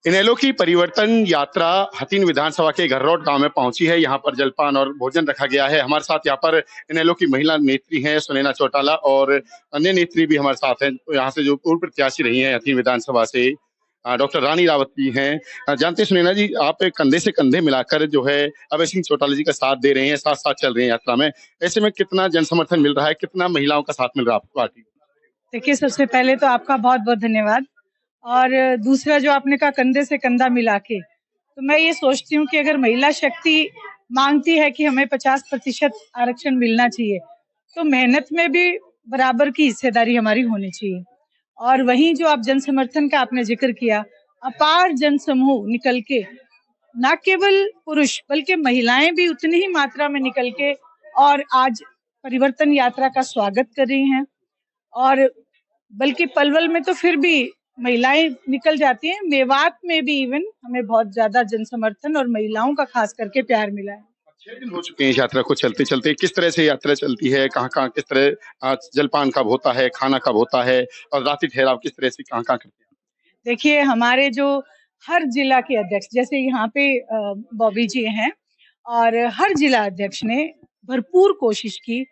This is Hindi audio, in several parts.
इनेलो की परिवर्तन यात्रा हथीन विधानसभा के घर्रौट गांव में पहुंची है। यहाँ पर जलपान और भोजन रखा गया है। हमारे साथ यहाँ पर इनेलो की महिला नेत्री हैं सुनैना चौटाला और अन्य नेत्री भी हमारे साथ हैं। यहाँ से जो पूर्व प्रत्याशी रही हैं हथीन विधानसभा से डॉक्टर रानी रावत भी हैं। जानते हैं सुनैना जी, आप कंधे से कंधे मिलाकर जो है अभय सिंह चौटाला जी का साथ दे रहे हैं, साथ साथ चल रहे हैं यात्रा में। ऐसे में कितना जन समर्थन मिल रहा है, कितना महिलाओं का साथ मिल रहा है आपको पार्टी? देखिए, सबसे पहले तो आपका बहुत बहुत धन्यवाद। और दूसरा जो आपने कहा कंधे से कंधा मिला के, तो मैं ये सोचती हूँ कि अगर महिला शक्ति मांगती है कि हमें 50% आरक्षण मिलना चाहिए, तो मेहनत में भी बराबर की हिस्सेदारी हमारी होनी चाहिए। और वहीं जो आप जन समर्थन का आपने जिक्र किया, अपार जन समूह निकल के, न केवल पुरुष बल्कि महिलाएं भी उतनी ही मात्रा में निकल के और आज परिवर्तन यात्रा का स्वागत कर रही हैं। और बल्कि पलवल में तो फिर भी महिलाएं निकल जाती हैं, मेवात में भी इवन हमें बहुत ज्यादा जन समर्थन और महिलाओं का खास करके प्यार मिला है। 6 दिन हो चुके हैं इस यात्रा को चलते चलते। किस तरह से यात्रा चलती है, कहाँ कहाँ किस तरह जलपान कब होता है, खाना कब होता है और रात्रि ठहराव किस तरह से कहाँ कहाँ करते हैं? देखिए, हमारे जो हर जिला के अध्यक्ष, जैसे यहाँ पे बॉबी जी हैं, और हर जिला अध्यक्ष ने भरपूर कोशिश की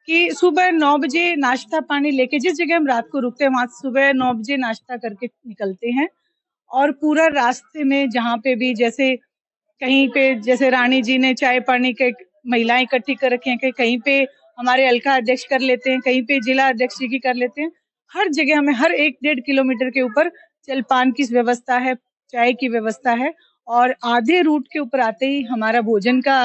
कि सुबह 9 बजे नाश्ता पानी लेके, जिस जगह हम रात को रुकते हैं वहां सुबह 9 बजे नाश्ता करके निकलते हैं। और पूरा रास्ते में जहाँ पे भी, जैसे कहीं पे जैसे रानी जी ने चाय पानी के महिलाएं इकट्ठी कर रखी हैं, कहीं पे हमारे अलका अध्यक्ष कर लेते हैं, कहीं पे जिला अध्यक्ष जी की कर लेते हैं। हर जगह हमें हर 1-1.5 किलोमीटर के ऊपर जलपान की व्यवस्था है, चाय की व्यवस्था है। और आधे रूट के ऊपर आते ही हमारा भोजन का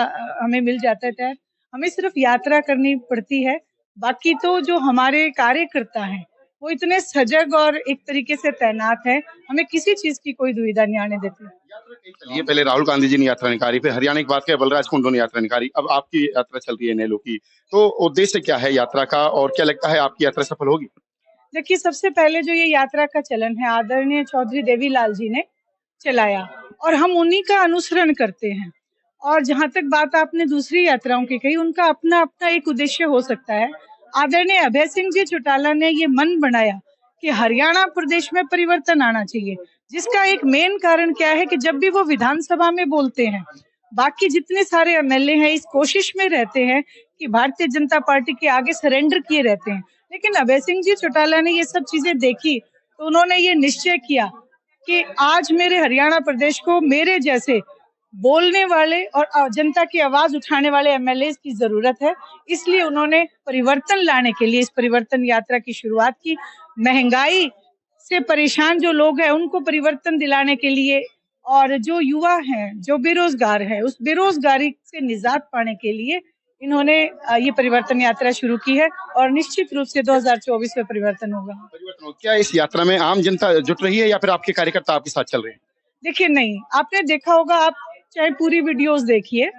हमें मिल जाता है तैयार। हमें सिर्फ यात्रा करनी पड़ती है, बाकी तो जो हमारे कार्यकर्ता हैं वो इतने सजग और एक तरीके से तैनात है, हमें किसी चीज की कोई दुविधा नहीं आने देती। चलिए, पहले राहुल गांधी जी ने यात्रा निकाली, फिर हरियाणा की बात करें बलराज कुंडू ने यात्रा निकाली, अब आपकी यात्रा चल रही है इनेलो की। तो उद्देश्य क्या है यात्रा का और क्या लगता है आपकी यात्रा सफल होगी? देखिए, सबसे पहले जो ये यात्रा का चलन है आदरणीय चौधरी देवीलाल जी ने चलाया और हम उन्हीं का अनुसरण करते हैं। और जहां तक बात आपने दूसरी यात्राओं की कही, उनका अपना अपना एक उद्देश्य हो सकता है। आदरणीय अभय सिंह जी चौटाला ने ये मन बनाया कि हरियाणा प्रदेश में परिवर्तन आना चाहिए, जिसका एक मेन कारण क्या है कि जब भी वो विधानसभा में बोलते हैं, बाकी जितने सारे एमएलए हैं इस कोशिश में रहते हैं कि भारतीय जनता पार्टी के आगे सरेंडर किए रहते हैं। लेकिन अभय सिंह जी चौटाला ने ये सब चीजें देखी, तो उन्होंने ये निश्चय किया कि आज मेरे हरियाणा प्रदेश को मेरे जैसे बोलने वाले और जनता की आवाज उठाने वाले एमएलए की जरूरत है। इसलिए उन्होंने परिवर्तन लाने के लिए इस परिवर्तन यात्रा की शुरुआत की। महंगाई से परेशान जो लोग हैं उनको परिवर्तन दिलाने के लिए, और जो युवा हैं, जो बेरोजगार हैं, उस बेरोजगारी से निजात पाने के लिए इन्होंने ये परिवर्तन यात्रा शुरू की है। और निश्चित रूप से 2024 में परिवर्तन होगा। क्या इस यात्रा में आम जनता जुट रही है या फिर आपके कार्यकर्ता आपके साथ चल रहे हैं? देखिए, नहीं, आपने देखा होगा, आप चाहे पूरी वीडियोस देखिए,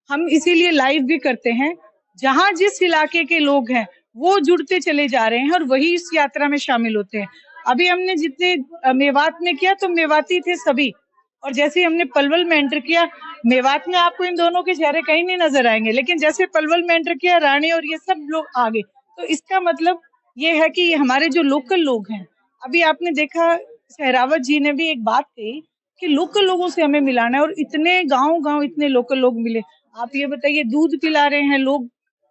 हम इसीलिए लाइव भी करते हैं। जहां जिस इलाके के लोग हैं वो जुड़ते चले जा रहे हैं और वही इस यात्रा में शामिल होते हैं। अभी हमने जितने मेवात में किया तो मेवाती थे सभी, और जैसे हमने पलवल में एंटर किया, मेवात में आपको इन दोनों के चेहरे कहीं नहीं नजर आएंगे, लेकिन जैसे पलवल में एंटर किया, रानी और ये सब लोग आ गए। तो इसका मतलब ये है कि ये हमारे जो लोकल लोग हैं, अभी आपने देखा सहरावत जी ने भी एक बात कही कि लोकल लोगों से हमें मिलाना है, और इतने गांव-गांव इतने लोकल लोग मिले। आप ये बताइए, दूध पिला रहे हैं लोग,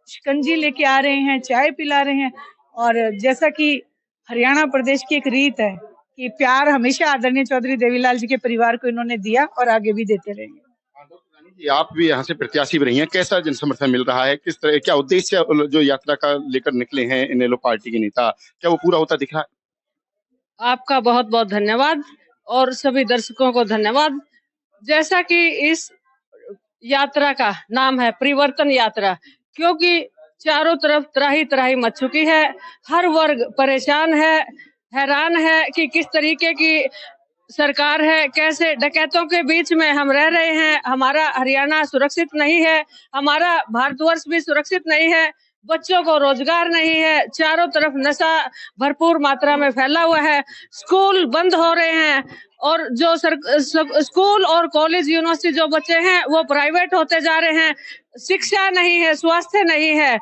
शिकंजी लेके आ रहे हैं, चाय पिला रहे हैं। और जैसा कि हरियाणा प्रदेश की एक रीत है कि प्यार हमेशा आदरणीय चौधरी देवीलाल जी के परिवार को इन्होंने दिया और आगे भी देते रहेंगे। आप भी यहाँ से प्रत्याशी भी रही हैं, कैसा जन समर्थन मिल रहा है, किस तरह, क्या उद्देश्य जो यात्रा का लेकर निकले हैं इनेलो पार्टी के नेता, क्या वो पूरा होता दिख रहा है? आपका बहुत बहुत धन्यवाद और सभी दर्शकों को धन्यवाद। जैसा कि इस यात्रा का नाम है परिवर्तन यात्रा, क्योंकि चारों तरफ त्राही त्राही मच चुकी है, हर वर्ग परेशान है, हैरान है कि किस तरीके की सरकार है, कैसे डकैतों के बीच में हम रह रहे हैं, हमारा हरियाणा सुरक्षित नहीं है, हमारा भारतवर्ष भी सुरक्षित नहीं है, बच्चों को रोजगार नहीं है, चारों तरफ नशा भरपूर मात्रा में फैला हुआ है, स्कूल बंद हो रहे हैं और जो स्कूल और कॉलेज यूनिवर्सिटी जो बच्चे हैं वो प्राइवेट होते जा रहे हैं, शिक्षा नहीं है, स्वास्थ्य नहीं है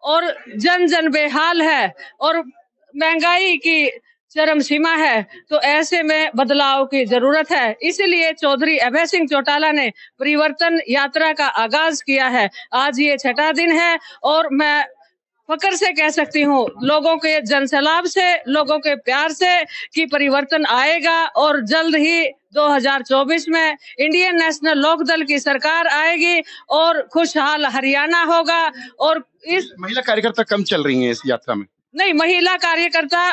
और जन जन बेहाल है और महंगाई की चरम सीमा है, तो ऐसे में बदलाव की जरूरत है। इसीलिए चौधरी अभय सिंह चौटाला ने परिवर्तन यात्रा का आगाज किया है। आज ये 6वां दिन है और मैं फक्र से कह सकती हूँ, लोगों के जनसलाब से, लोगों के प्यार से, कि परिवर्तन आएगा और जल्द ही 2024 में इंडियन नेशनल लोकदल की सरकार आएगी और खुशहाल हरियाणा होगा। और इस महिला कार्यकर्ता कम चल रही हैं इस यात्रा में? नहीं, महिला कार्यकर्ता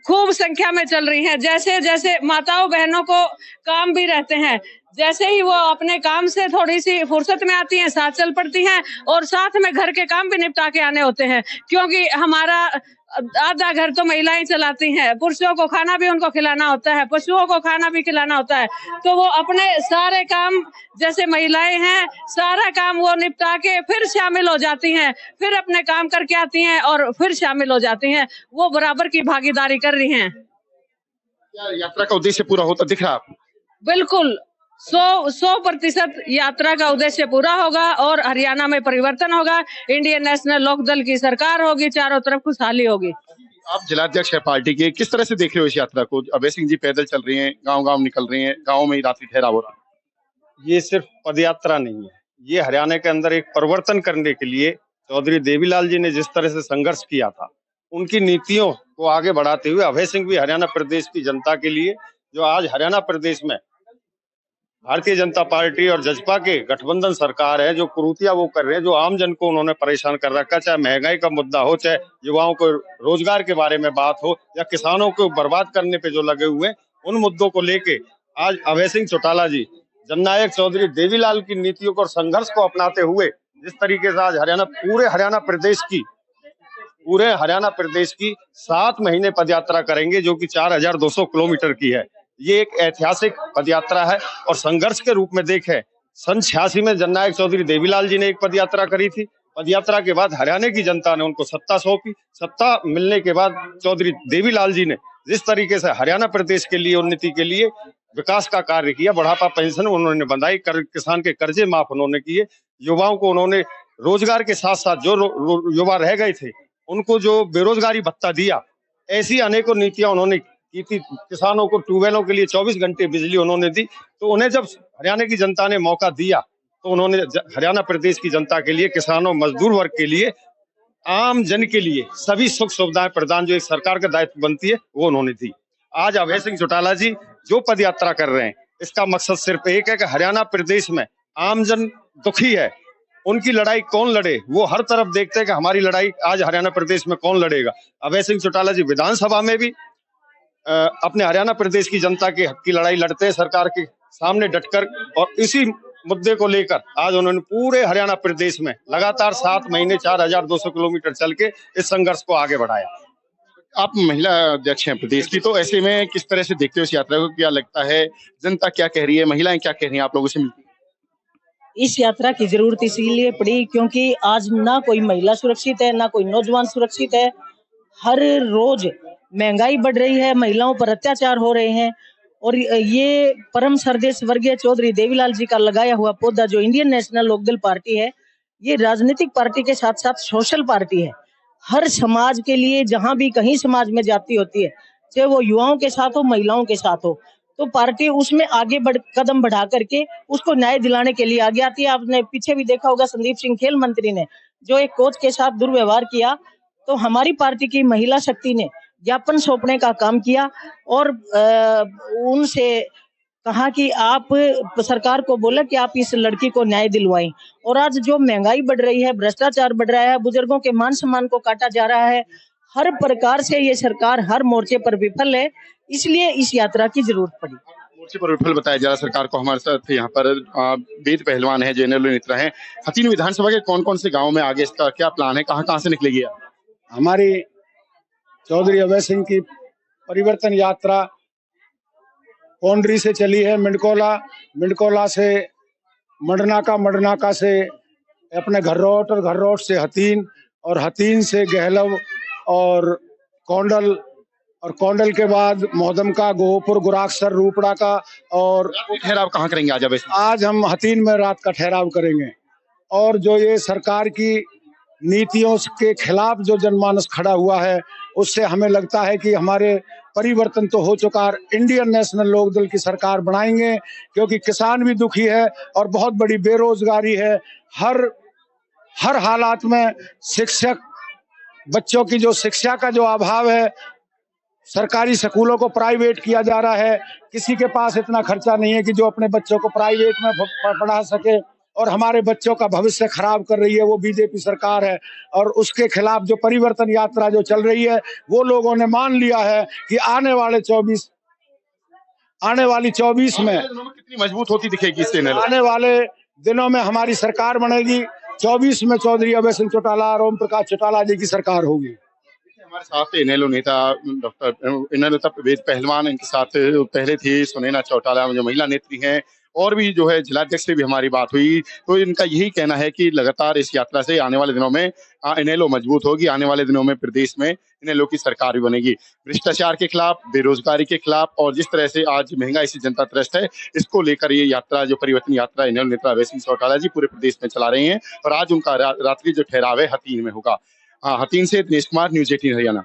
खूब संख्या में चल रही हैं। जैसे जैसे माताओं बहनों को काम भी रहते हैं, जैसे ही वो अपने काम से थोड़ी सी फुर्सत में आती हैं, साथ चल पड़ती हैं और साथ में घर के काम भी निपटा के आने होते हैं, क्योंकि हमारा आधा घर तो महिलाएं चलाती हैं। पुरुषों को खाना भी उनको खिलाना होता है, पशुओं को खाना भी खिलाना होता है, तो वो अपने सारे काम, जैसे महिलाएं हैं, सारा काम वो निपटा के फिर शामिल हो जाती हैं, फिर अपने काम करके आती हैं और फिर शामिल हो जाती हैं। वो बराबर की भागीदारी कर रही हैं। क्या यात्रा का उद्देश्य पूरा होता दिख रहा है आपको? बिल्कुल 100% यात्रा का उद्देश्य पूरा होगा और हरियाणा में परिवर्तन होगा, इंडियन नेशनल लोकदल की सरकार होगी, चारों तरफ खुशहाली होगी। आप जिलाध्यक्ष है पार्टी के, किस तरह से देख रहे हो इस यात्रा को? अभय सिंह जी पैदल चल रही हैं, गांव-गांव निकल रही हैं, गांव में ही रात्रि ठहराव हो रहा है। ये सिर्फ पदयात्रा नहीं है, ये हरियाणा के अंदर एक परिवर्तन करने के लिए चौधरी देवीलाल जी ने जिस तरह से संघर्ष किया था, उनकी नीतियों को आगे बढ़ाते हुए अभय सिंह भी हरियाणा प्रदेश की जनता के लिए, जो आज हरियाणा प्रदेश में भारतीय जनता पार्टी और जजपा के गठबंधन सरकार है, जो कुरीतियां वो कर रहे हैं, जो आम जन को उन्होंने परेशान कर रखा, चाहे महंगाई का मुद्दा हो, चाहे युवाओं को रोजगार के बारे में बात हो, या किसानों को बर्बाद करने पे जो लगे हुए, उन मुद्दों को लेके आज अभय सिंह चौटाला जी जननायक चौधरी देवीलाल की नीतियों को और संघर्ष को अपनाते हुए जिस तरीके से आज पूरे हरियाणा प्रदेश की 7 महीने पदयात्रा करेंगे, जो कि 4200 किलोमीटर की है। ये एक ऐतिहासिक पदयात्रा है और संघर्ष के रूप में देखें, सन 86 में जननायक चौधरी देवीलाल जी ने एक पदयात्रा करी थी। पदयात्रा के बाद हरियाणा की जनता ने उनको सत्ता सौंपी। सत्ता मिलने के बाद चौधरी देवीलाल जी ने जिस तरीके से हरियाणा प्रदेश के लिए, उन्नति के लिए विकास का कार्य किया, बुढ़ापा पेंशन उन्होंने बंधाई, किसान के कर्जे माफ उन्होंने किए, युवाओं को उन्होंने रोजगार के साथ साथ जो युवा रह गए थे उनको जो बेरोजगारी भत्ता दिया, ऐसी अनेकों नीतियां उन्होंने की थी। किसानों को ट्यूबवेलों के लिए 24 घंटे बिजली उन्होंने दी। तो उन्हें जब हरियाणा की जनता ने मौका दिया तो उन्होंने हरियाणा प्रदेश की जनता के लिए, किसानों, मजदूर वर्ग के लिए, आम जन के लिए सभी सुख सुविधाएं प्रदान जो एक सरकार का दायित्व बनती है, वो उन्होंने दी। आज अभय सिंह चौटाला जी जो पद यात्रा कर रहे हैं, इसका मकसद सिर्फ एक है कि हरियाणा प्रदेश में आम जन दुखी है, उनकी लड़ाई कौन लड़े। वो हर तरफ देखते हैं कि हमारी लड़ाई आज हरियाणा प्रदेश में कौन लड़ेगा। अभय सिंह चौटाला जी विधानसभा में भी अपने हरियाणा प्रदेश की जनता के हक की लड़ाई लड़ते हैं, सरकार के सामने डटकर, और इसी मुद्दे को लेकर आज उन्होंने पूरे हरियाणा प्रदेश में लगातार 7 महीने 4200 किलोमीटर चल के इस संघर्ष को आगे बढ़ाया। आप महिला अध्यक्ष हैं प्रदेश की, तो ऐसे में किस तरह से देखते हो इस यात्रा को? क्या लगता है, जनता क्या कह रही है, महिलाएं क्या कह रही हैं, आप लोगों से मिलती है? इस यात्रा की जरूरत इसीलिए पड़ी क्योंकि आज ना कोई महिला सुरक्षित है, ना कोई नौजवान सुरक्षित है। हर रोज महंगाई बढ़ रही है, महिलाओं पर अत्याचार हो रहे हैं, और ये परम श्रद्धेय स्वर्गीय चौधरी देवीलाल जी का लगाया हुआ पौधा जो इंडियन नेशनल लोकदल पार्टी है, ये राजनीतिक पार्टी के साथ साथ सोशल पार्टी है। हर समाज के लिए, जहां भी कहीं समाज में जाति होती है, चाहे वो युवाओं के साथ हो, महिलाओं के साथ हो, तो पार्टी उसमें आगे कदम बढ़ा करके उसको न्याय दिलाने के लिए आगे आती है। आपने पीछे भी देखा होगा, संदीप सिंह खेल मंत्री ने जो एक कोच के साथ दुर्व्यवहार किया, तो हमारी पार्टी की महिला शक्ति ने ज्ञापन सौंपने का काम किया और उनसे कहा कि आप सरकार को बोला कि आप इस लड़की को न्याय दिलवाएं। और आज जो महंगाई बढ़ रही है, भ्रष्टाचार बढ़ रहा है, बुजुर्गों के मान सम्मान को काटा जा रहा है, हर प्रकार से ये सरकार हर मोर्चे पर विफल है, इसलिए इस यात्रा की जरूरत पड़ी। मोर्चे पर विफल बताया जा रहा सरकार को। हमारे साथ यहाँ पर वेद पहलवान है, जेनेरल नेता है। हथीन विधानसभा के कौन कौन से गाँव में आगे इसका क्या प्लान है, कहाँ से निकलेगी? हमारी चौधरी अभय सिंह की परिवर्तन यात्रा पौंडरी से चली है, मिंडकोला से मडनाका से अपने घर्रोट, और घर्रोट से हथीन, और हथीन से गहलव और कोंडल, और कोंडल के बाद मोहदमका, गोहपुर, गुराक्सर, रूपड़ा का। और ठहराव कहाँ करेंगे आज? आज हम हथीन में रात का ठहराव करेंगे। और जो ये सरकार की नीतियों के खिलाफ जो जनमानस खड़ा हुआ है, उससे हमें लगता है कि हमारे परिवर्तन तो हो चुका है। इंडियन नेशनल लोकदल की सरकार बनाएंगे, क्योंकि किसान भी दुखी है और बहुत बड़ी बेरोजगारी है। हर हालात में शिक्षक, बच्चों की जो शिक्षा का जो अभाव है, सरकारी स्कूलों को प्राइवेट किया जा रहा है। किसी के पास इतना खर्चा नहीं है कि जो अपने बच्चों को प्राइवेट में पढ़ा सके, और हमारे बच्चों का भविष्य खराब कर रही है वो बीजेपी सरकार है। और उसके खिलाफ जो परिवर्तन यात्रा जो चल रही है, वो लोगों ने मान लिया है कि आने वाली 24 में कितनी मजबूत होती दिखेगी इससे इनेलो? आने वाले दिनों में हमारी सरकार बनेगी। 24 में चौधरी अभय सिंह चौटाला और ओम प्रकाश चौटाला जी की सरकार होगी। हमारे साथ इनेलो नेता डॉक्टर इनेलो वेद पहलवान, इनके साथ पहले थी सुनैना चौटाला जो महिला नेत्री हैं, और भी जो है जिलाध्यक्ष से भी हमारी बात हुई। तो इनका यही कहना है कि लगातार इस यात्रा से आने वाले दिनों में इनेलो मजबूत होगी। आने वाले दिनों में प्रदेश में इनेलो की सरकार भी बनेगी। भ्रष्टाचार के खिलाफ, बेरोजगारी के खिलाफ, और जिस तरह से आज महंगाई से जनता त्रस्त है, इसको लेकर ये यात्रा, जो परिवर्तन यात्रा इनेलो नेता अभय सिंह चौटाला जी पूरे प्रदेश में चला रहे हैं। और आज उनका रात्रि जो ठहराव है हथीन में होगा। हथीन से दिनेश कुमार, न्यूज़ 18 हरियाणा।